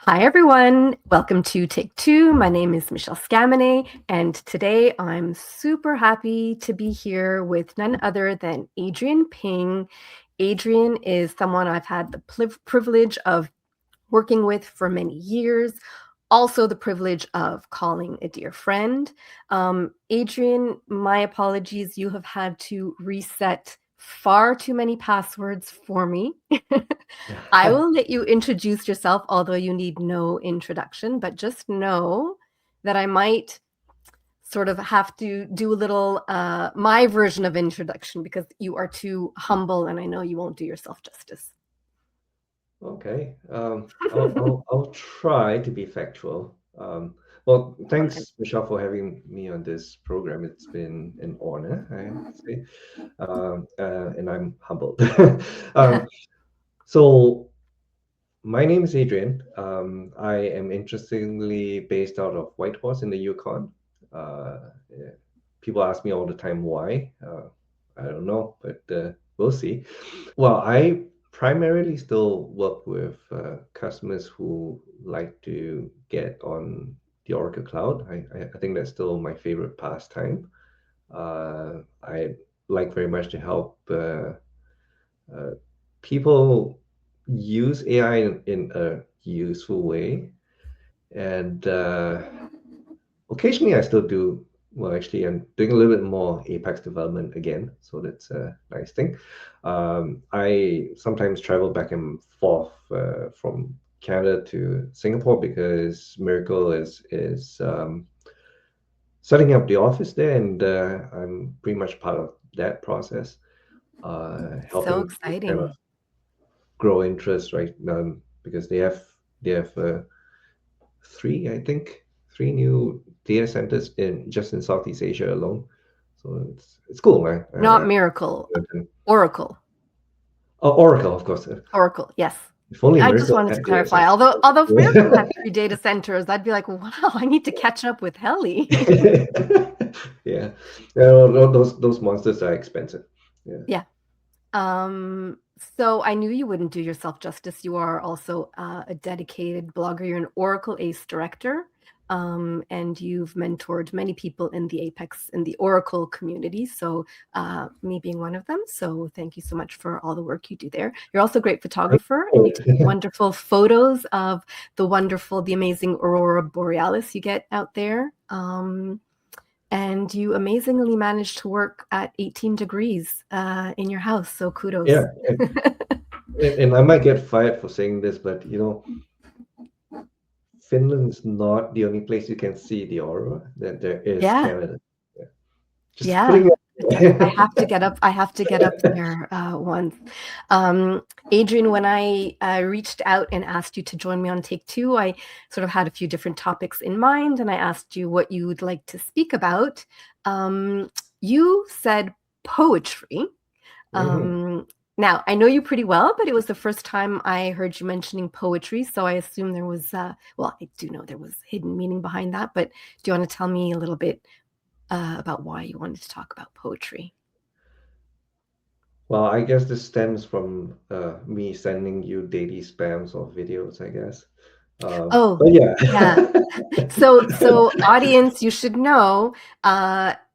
Hi, everyone. Welcome to Take Two. My name is Michelle Scamine, and today I'm super happy to be here with none other than Adrian Ping. Adrian is someone I've had the privilege of working with for many years, also the privilege of calling a dear friend. Adrian, my apologies. You have had to reset far too many passwords for me. I will let you introduce yourself, although you need no introduction, but just know that I might sort of have to do a little my version of introduction because you are too humble and I know you won't do yourself justice. Okay. I'll try to be factual. Well, Fine. thanks, Michelle, for having me on this program. It's been an honor, I have to say, and I'm humbled. um, so, my name is Adrian. I am interestingly based out of Whitehorse in the Yukon. Yeah, people ask me all the time why. I don't know, but we'll see. Well, I primarily still work with customers who like to get on the Oracle Cloud. I think that's still my favorite pastime. I like very much to help uh, people use AI in a useful way. And occasionally I still do, well, actually, I'm doing a little bit more Apex development again. So that's a nice thing. I sometimes travel back and forth from Canada to Singapore because Miracle is setting up the office there, and I'm pretty much part of that process, So helping to kind of exciting. grow interest, right? Because they have three, I think, three new data centers in just in Southeast Asia alone. So it's cool, man. Not Miracle, Oracle. Oracle, of course. Oracle, yes. If only I just Miracle wanted to had data clarify. centers. Although if Miracle had three data centers, I'd be like, wow, I need to catch up with Helly. Yeah, those monsters are expensive. Yeah. Yeah. Um, so I knew you wouldn't do yourself justice. You are also a dedicated blogger. You're an Oracle ACE director, and you've mentored many people in the Apex in the Oracle community. So me being one of them. So thank you so much for all the work you do there. You're also a great photographer, and you take wonderful photos of the amazing aurora borealis you get out there. And you amazingly managed to work at 18 degrees in your house. So kudos. Yeah, and I might get fired for saying this, but Finland is not the only place you can see the aurora. That there is Yeah, Canada. Yeah. Just yeah. putting I it. have to get up. I have to get up there once. Um, Adrian, when I reached out and asked you to join me on Take Two, I sort of had a few different topics in mind, and I asked you what you would like to speak about. You said poetry. Mhm. Now, I know you pretty well, but it was the first time I heard you mentioning poetry. So I assume there was, well, I do know there was hidden meaning behind that. But do you want to tell me a little bit about why you wanted to talk about poetry? Well, I guess this stems from me sending you daily spams of videos, I guess. Oh, But yeah. yeah. So audience, you should know,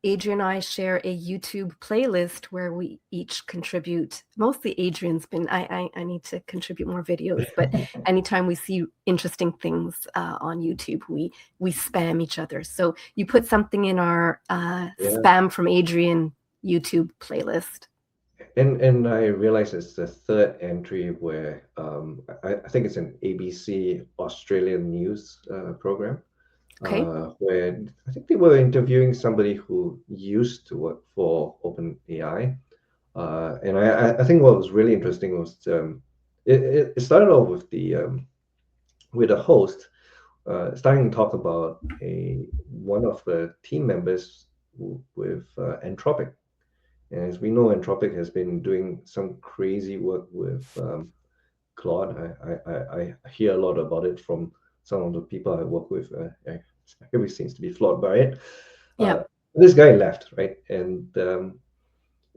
Adrian and I share a YouTube playlist where we each contribute. Mostly Adrian's been, I need to contribute more videos, but anytime we see interesting things on YouTube, we spam each other. So you put something in our Yeah. spam from Adrian YouTube playlist. And I realize it's the third entry where I think it's an ABC Australian news program Okay. where I think they were interviewing somebody who used to work for OpenAI. And I think what was really interesting was it started off with a host starting to talk about a one of the team members with Anthropic. And as we know, Anthropic has been doing some crazy work with Claude. I hear a lot about it from some of the people I work with. Everybody seems to be flawed by it. Yeah. This guy left, right? And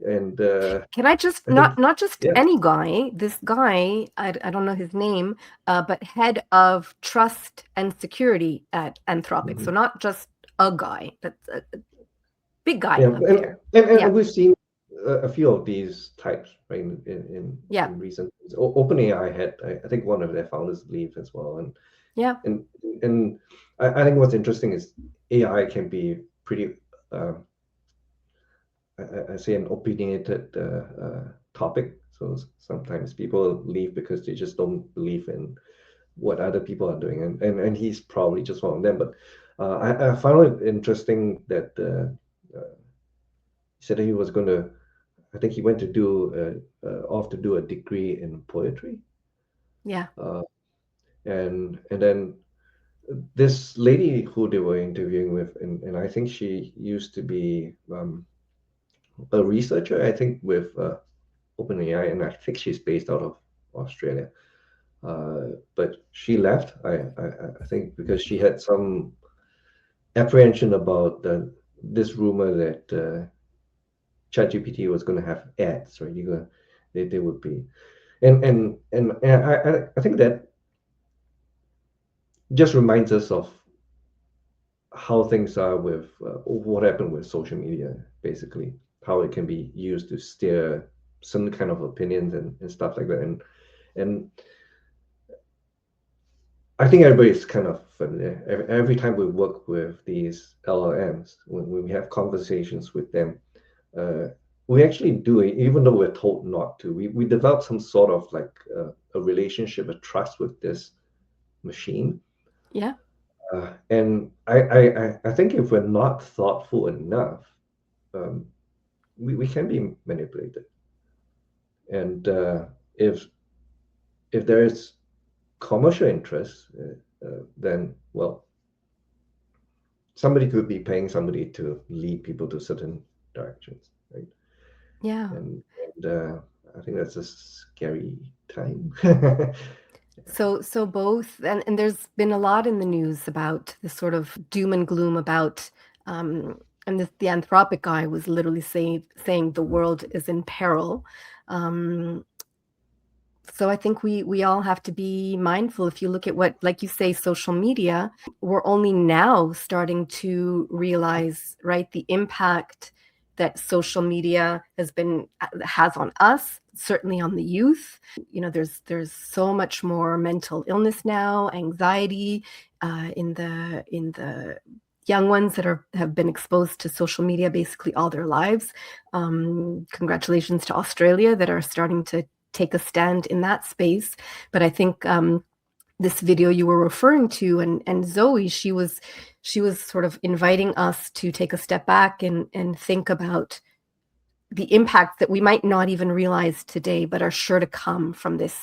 And Can I just I think, not just yeah. any guy, this guy, I don't know his name, but head of trust and security at Anthropic. So Mhm. not just a guy, but a big guy Yeah, up there. Yeah, and we've seen a few of these types, right, yeah, in recent years. OpenAI had, I think, one of their founders leave as well, yeah, and and I think what's interesting is AI can be pretty, uh, I say, an opinionated topic. So sometimes people leave because they just don't believe in what other people are doing, and he's probably just one of them. But I found it interesting that he said that he was going to. I think he went to do off to do a degree in poetry, yeah, uh, and then this lady who they were interviewing with, and I think she used to be a researcher, I think, with OpenAI, and I think she's based out of Australia. But she left, I think, because she had some apprehension about this rumor that ChatGPT was going to have ads, right? They would be, and I think that just reminds us of how things are with what happened with social media, basically, how it can be used to steer some kind of opinions and stuff like that. And I think everybody's kind of familiar. Every time we work with these LLMs, when we have conversations with them, uh, we actually do it, even though we're told not to. We develop some sort of like a relationship, a trust with this machine. yeah, And I think if we're not thoughtful enough, um, we can be manipulated. And if there is commercial interest, then, well, somebody could be paying somebody to lead people to certain directions, right? yeah. And I think that's a scary time. So both, and there's been a lot in the news about this sort of doom and gloom about, and the Anthropic guy was literally saying the world is in peril. Um, so I think we all have to be mindful. If you look at what, like you say, social media, we're only now starting to realize, right, the impact that social media has on us, certainly on the youth. You know, there's so much more mental illness now, anxiety, in the young ones that have been exposed to social media basically all their lives. Congratulations to Australia that are starting to take a stand in that space. But I think this video you were referring to, and Zoe, she was sort of inviting us to take a step back and think about the impact that we might not even realize today, but are sure to come from this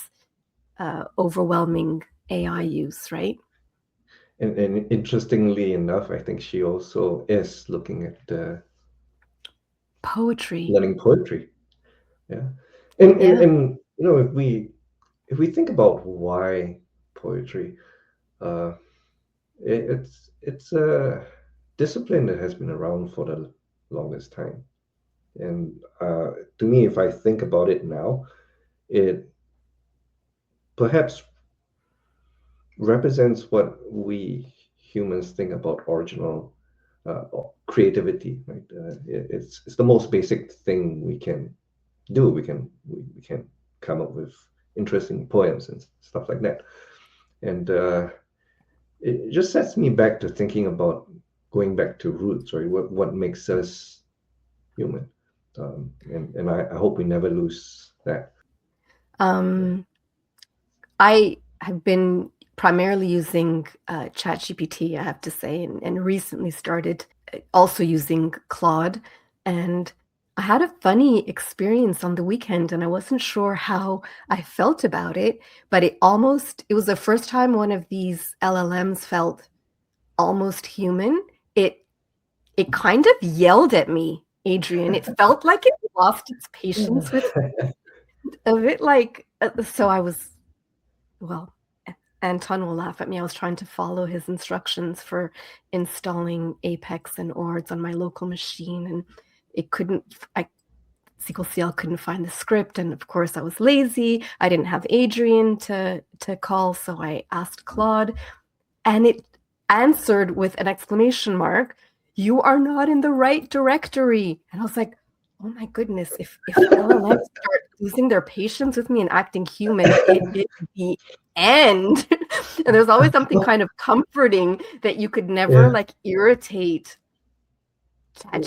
overwhelming AI use, right? And interestingly enough, I think she also is looking at Poetry. learning poetry. Yeah, and Yeah. you know, if we think about why poetry, uh, it's a discipline that has been around for the longest time. And to me, if I think about it now, it perhaps represents what we humans think about original creativity. Right? It's the most basic thing we can do. We can come up with interesting poems and stuff like that. And it just sets me back to thinking about going back to roots, right? What makes us human? And I hope we never lose that. Um, I have been primarily using ChatGPT, I have to say, and recently started also using Claude. And I had a funny experience on the weekend, and I wasn't sure how I felt about it, but it was the first time one of these LLMs felt almost human. It kind of yelled at me, Adrian. It felt like it lost its patience with a bit like, so I was, well, Anton will laugh at me. I was trying to follow his instructions for installing Apex and ORDs on my local machine, and it couldn't. SQL couldn't find the script, and of course I was lazy. I didn't have Adrian to call, so I asked Claude, and it answered with an exclamation mark. You are not in the right directory. And I was like, oh my goodness, if LLMs start losing their patience with me and acting human, it is the end. And there's always something kind of comforting that you could never Yeah. like irritate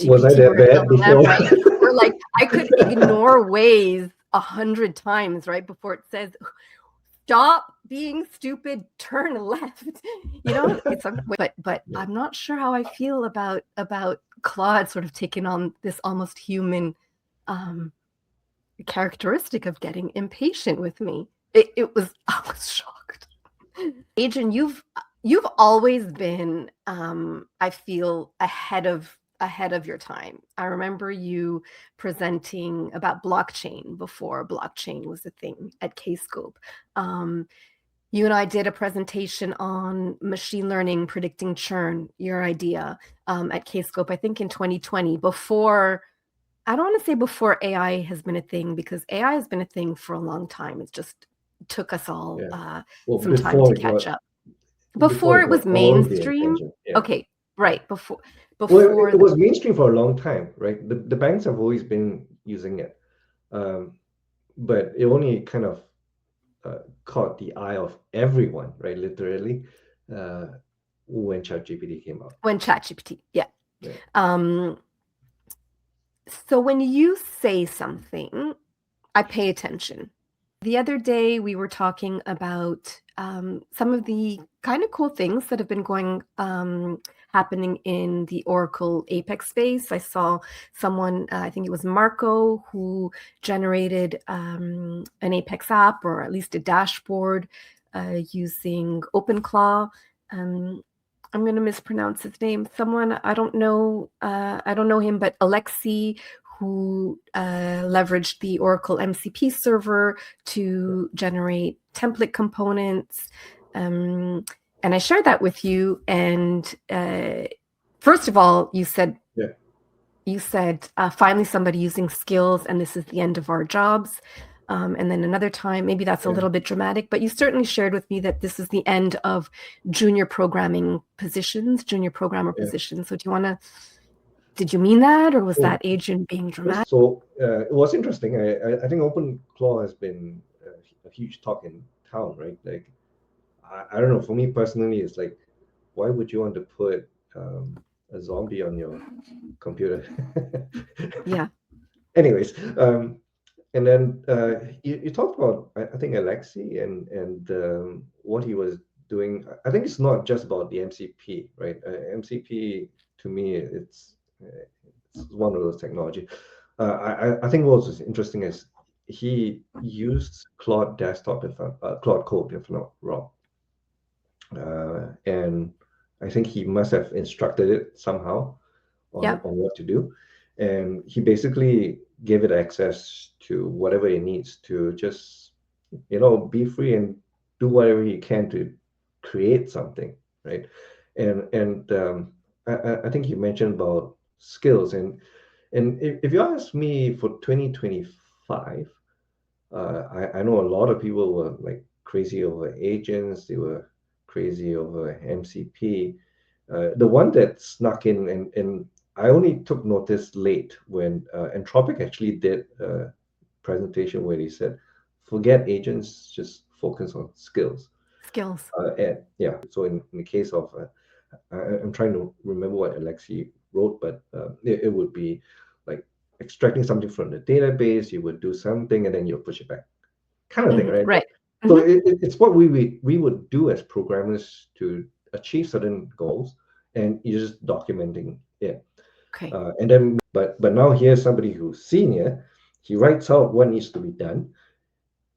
Was I ChatGPT that or an bad LLM, before? right? Or like I could ignore Waze 100 times, right? Before it says, stop being stupid, turn left. You know, it's but Yeah. I'm not sure how I feel about Claude sort of taking on this almost human characteristic of getting impatient with me. It was I was shocked. Adrian, you've always been I feel ahead of your time. I remember you presenting about blockchain before blockchain was a thing at Kscope. You and I did a presentation on machine learning predicting churn, your idea, at Kscope, I think in 2020, before, I don't want to say before AI has been a thing, because AI has been a thing for a long time. It just took us all Yeah. Well, some time to before it catch got up. before Before it it got was all the mainstream. attention. Yeah. Okay, Yeah. right. Well, it Before the was mainstream for a long time, right? The banks have always been using it, um, but it only kind of caught the eye of everyone, right? Literally, uh, when ChatGPT came out. when ChatGPT, yeah. Yeah. Um, so when you say something, I pay attention. The other day, we were talking about some of the kind of cool things that have been happening in the Oracle Apex space. I saw someone, I think it was Marco, who generated an Apex app, or at least a dashboard, using OpenClaw. Um, I'm going to mispronounce his name. Someone I don't know him, but Alexei, who leveraged the Oracle MCP server to generate template components. And I shared that with you. And first of all, Yeah. you said finally somebody using skills, and this is the end of our jobs. And then another time, maybe that's a Yeah. little bit dramatic, but you certainly shared with me that this is the end of junior programming positions, junior programmer Yeah. positions. So did you mean that, or was Well, that Adrian being dramatic? so it was interesting. I think OpenClaw has been a huge talk in town, right? Like, I don't know. For me personally, it's like, why would you want to put a zombie on your computer? Yeah. Anyways, and then you talked about I think Alexei and what he was doing. I think it's not just about the MCP, right? MCP to me, it's one of those technology. I think what was interesting is he used Claude Desktop, if Claude Code, if not wrong, and I think he must have instructed it somehow Yep. on what to do. And he basically gave it access to whatever it needs to just, be free and do whatever he can to create something, right? And I think you mentioned about skills, and if you ask me for 2025, I know a lot of people were like crazy over agents, they were crazy over MCP. The one that snuck in, and I only took notice late when Anthropic actually did a presentation where they said, forget agents, just focus on skills. Skills. And yeah, so in the case of, I'm trying to remember what Alexi wrote, but it would be like extracting something from the database, you would do something and then you'll push it back, kind of thing, right? Right. So Hmm. it's what we would do as programmers to achieve certain goals, and you're just documenting it. Okay. And then, but now here's somebody who's senior. He writes out what needs to be done,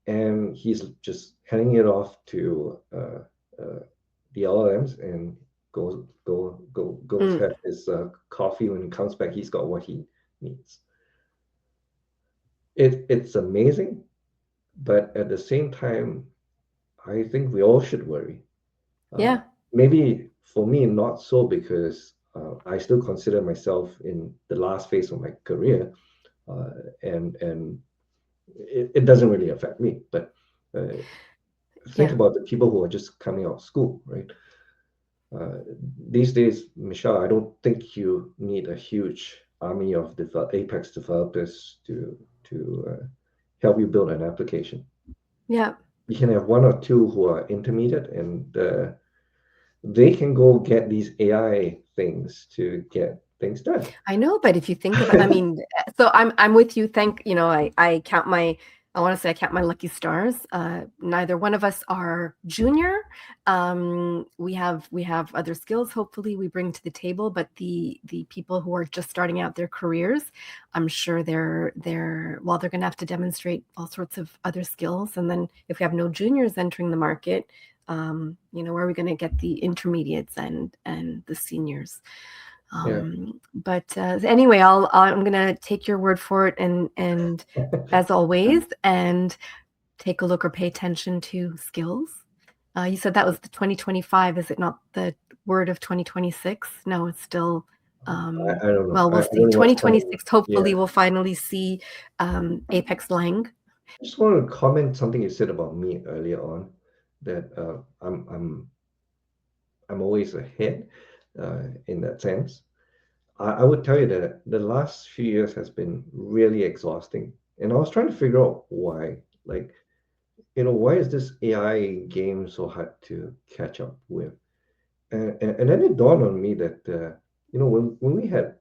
and he's just handing it off to the LLMs, and goes Mm. have his coffee. When he comes back, he's got what he needs. It's amazing, but at the same time, I think we all should worry. Uh, Yeah. Maybe for me, not so, because I still consider myself in the last phase of my career. and it doesn't really affect me. But think Yeah. about the people who are just coming out of school, right? Uh, these days, Michelle, I don't think you need a huge army of Apex developers to help you build an application. Yeah. You can have one or two who are intermediate, and they can go get these AI things to get things done. I know, but if you think about, I mean, so I'm with you. I count my, I want to say I count my lucky stars. Neither one of us are junior. We have other skills. Hopefully, we bring to the table. But the people who are just starting out their careers, I'm sure they're going to have to demonstrate all sorts of other skills. And then if we have no juniors entering the market, where are we going to get the intermediates and the seniors? Yeah. But anyway, I'm gonna take your word for it, and as always, and take a look or pay attention to skills. You said that was the 2025. Is it not the word of 2026? No, it's still. I don't know. Well, we'll I see. don't know what's coming. 2026. Yeah. Hopefully, we'll finally see Apex Lang. I just want to comment something you said about me earlier on, that I'm always ahead in that sense. I would tell you that the last few years has been really exhausting, and I was trying to figure out why. Like, why is this AI game so hard to catch up with? And then it dawned on me that when we had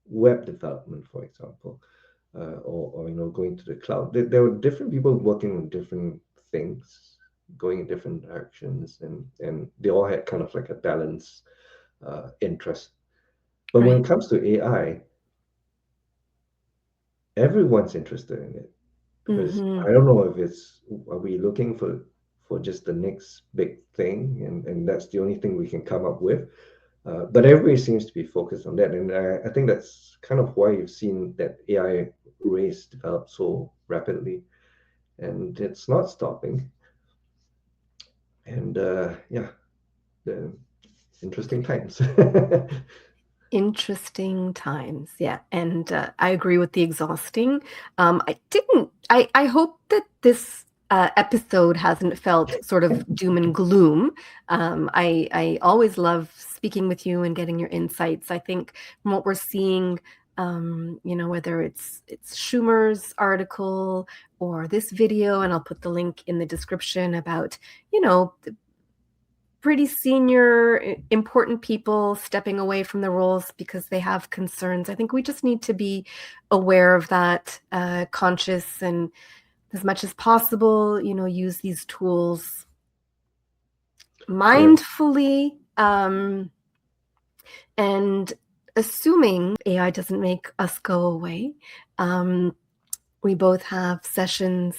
web development, for example, or going to the cloud, there were different people working on different things, going in different directions, and they all had kind of like a balanced interest. But when Right. it comes to AI, everyone's interested in it, because Mm-hmm. I don't know if are we looking for just the next big thing, and that's the only thing we can come up with. But everybody seems to be focused on that, and I think that's kind of why you've seen that AI race develop so rapidly, and it's not stopping. And yeah, the interesting times. Interesting times, yeah, and I agree with the exhausting. I hope that this episode hasn't felt sort of doom and gloom. I always love speaking with you and getting your insights. I think from what we're seeing, whether it's Schumer's article or this video, and I'll put the link in the description about, pretty senior, important people stepping away from the roles because they have concerns. I think we just need to be aware of that, conscious, and as much as possible, use these tools Yeah, mindfully, and assuming AI doesn't make us go away. We both have sessions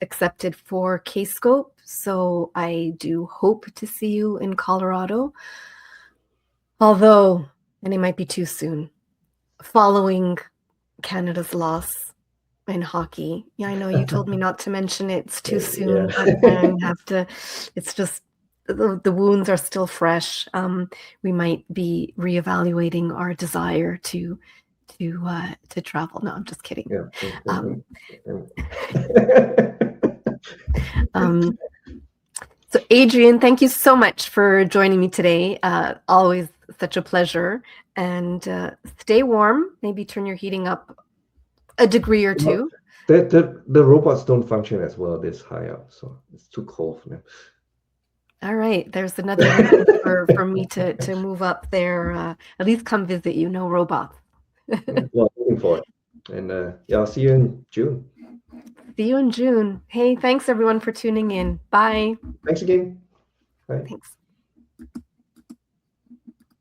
accepted for Kscope, so I do hope to see you in Colorado. Although, and it might be too soon, following Canada's loss in hockey. Yeah, I know you told me not to mention it. It's too yeah, soon, but I have to. It's just the wounds are still fresh. We might be reevaluating our desire to travel. No, I'm just kidding. yeah. Um, And- um, so, Adrian, thank you so much for joining me today. Always such a pleasure. And stay warm. Maybe turn your heating up a degree or Well, two. the robots don't function as well this high up, so it's too cold for them. All right. There's another reason for me to move up there. At least come visit you. No robots. Yeah, well, looking forward. And yeah, I'll see you in June. See you in June. Hey, thanks everyone for tuning in. Bye. Thanks again. Bye. Thanks.